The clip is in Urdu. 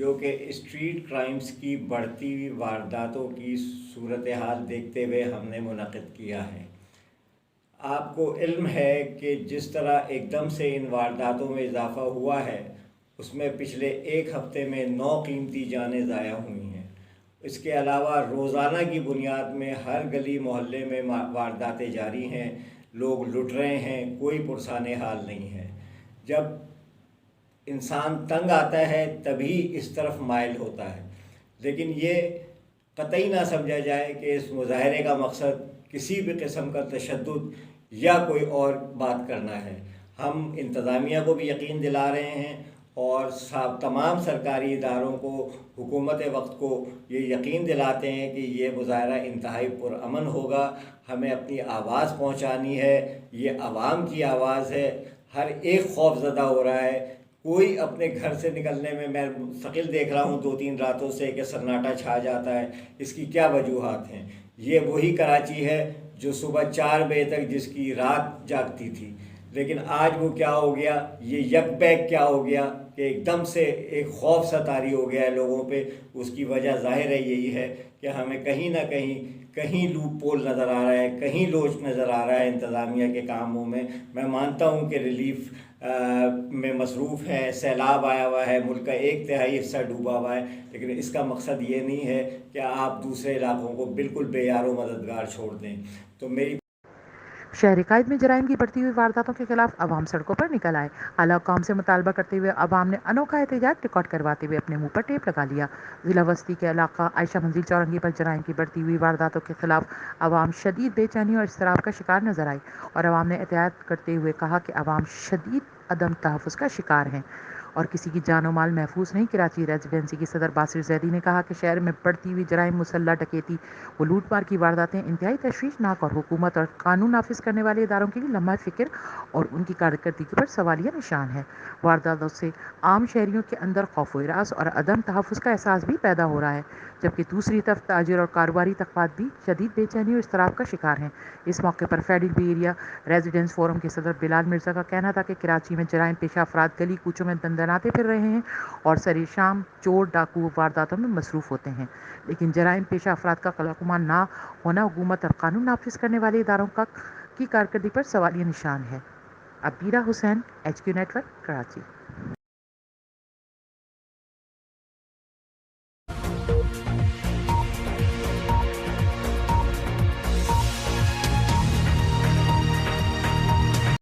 جو کہ اسٹریٹ کرائمز کی بڑھتی ہوئی وارداتوں کی صورتحال دیکھتے ہوئے ہم نے منعقد کیا ہے۔ آپ کو علم ہے کہ جس طرح ایک دم سے ان وارداتوں میں اضافہ ہوا ہے، اس میں پچھلے ایک ہفتے میں 9 قیمتی جانیں ضائع ہوئی ہیں۔ اس کے علاوہ روزانہ کی بنیاد میں ہر گلی محلے میں وارداتیں جاری ہیں، لوگ لٹ رہے ہیں، کوئی پرسان حال نہیں ہے۔ جب انسان تنگ آتا ہے تبھی اس طرف مائل ہوتا ہے، لیکن یہ قطعی نہ سمجھا جائے کہ اس مظاہرے کا مقصد کسی بھی قسم کا تشدد یا کوئی اور بات کرنا ہے۔ ہم انتظامیہ کو بھی یقین دلا رہے ہیں اور تمام سرکاری اداروں کو، حکومت وقت کو یہ یقین دلاتے ہیں کہ یہ مظاہرہ انتہائی پرامن ہوگا۔ ہمیں اپنی آواز پہنچانی ہے، یہ عوام کی آواز ہے، ہر ایک خوف زدہ ہو رہا ہے۔ کوئی اپنے گھر سے نکلنے میں مستقل دیکھ رہا ہوں 2-3 راتوں سے کہ سناٹا چھا جاتا ہے۔ اس کی کیا وجوہات ہیں؟ یہ وہی کراچی ہے جو صبح 4 بجے تک جس کی رات جاگتی تھی، لیکن آج وہ کیا ہو گیا، یہ یک بیک کیا ہو گیا کہ ایک دم سے ایک خوف سا طاری ہو گیا ہے لوگوں پہ۔ اس کی وجہ ظاہر ہے یہی ہے کہ ہمیں کہیں نہ کہیں لوپ پول نظر آ رہا ہے، کہیں لوچ نظر آ رہا ہے انتظامیہ کے کاموں میں۔ میں مانتا ہوں کہ ریلیف میں مصروف ہے، سیلاب آیا ہوا ہے، ملک کا 1/3 حصہ ڈوبا ہوا ہے، لیکن اس کا مقصد یہ نہیں ہے کہ آپ دوسرے علاقوں کو بالکل بے یار و مددگار چھوڑ دیں۔ تو میری شہری قائد میں جرائم کی بڑھتی ہوئی وارداتوں کے خلاف عوام سڑکوں پر نکل آئے۔ اعلیٰ حکام سے مطالبہ کرتے ہوئے عوام نے انوکھا احتجاج ریکارڈ کرواتے ہوئے اپنے منہ پر ٹیپ لگا لیا۔ ضلع وسطی کے علاقہ عائشہ منزل چورنگی پر جرائم کی بڑھتی ہوئی وارداتوں کے خلاف عوام شدید بے چینی اور اضطراب کا شکار نظر آئی، اور عوام نے احتجاج کرتے ہوئے کہا کہ عوام شدید عدم تحفظ کا شکار ہیں اور کسی کی جان و مال محفوظ نہیں۔ کراچی ریزیڈنسی کے صدر باسر زیدی نے کہا کہ شہر میں بڑھتی ہوئی جرائم، مسلح ڈکیتی و لوٹ مار کی وارداتیں انتہائی تشویشناک اور حکومت اور قانون نافذ کرنے والے اداروں کے لیے لمحہ فکر اور ان کی کارکردگی پر سوالیہ نشان ہے۔ وارداتوں سے عام شہریوں کے اندر خوف و ہراس اور عدم تحفظ کا احساس بھی پیدا ہو رہا ہے، جبکہ دوسری طرف تاجر اور کاروباری طبقات بھی شدید بے چینی اور اضطراب کا شکار ہیں۔ اس موقع پر فیڈرل بے ایریا ریزیڈنٹس فورم کے صدر بلال مرزا کا کہنا تھا کہ کراچی میں جرائم پیشہ افراد گلی کوچوں میں دندناتے پھر رہے ہیں اور سر شام چور ڈاکو وارداتوں میں مصروف ہوتے ہیں، لیکن جرائم پیشہ افراد کا قلمرو نہ ہونا حکومت اور قانون نافذ کرنے والے اداروں کی کارکردگی پر سوالیہ نشان ہے۔ عبیرہ حسین، HQ نیٹ ورک، کراچی۔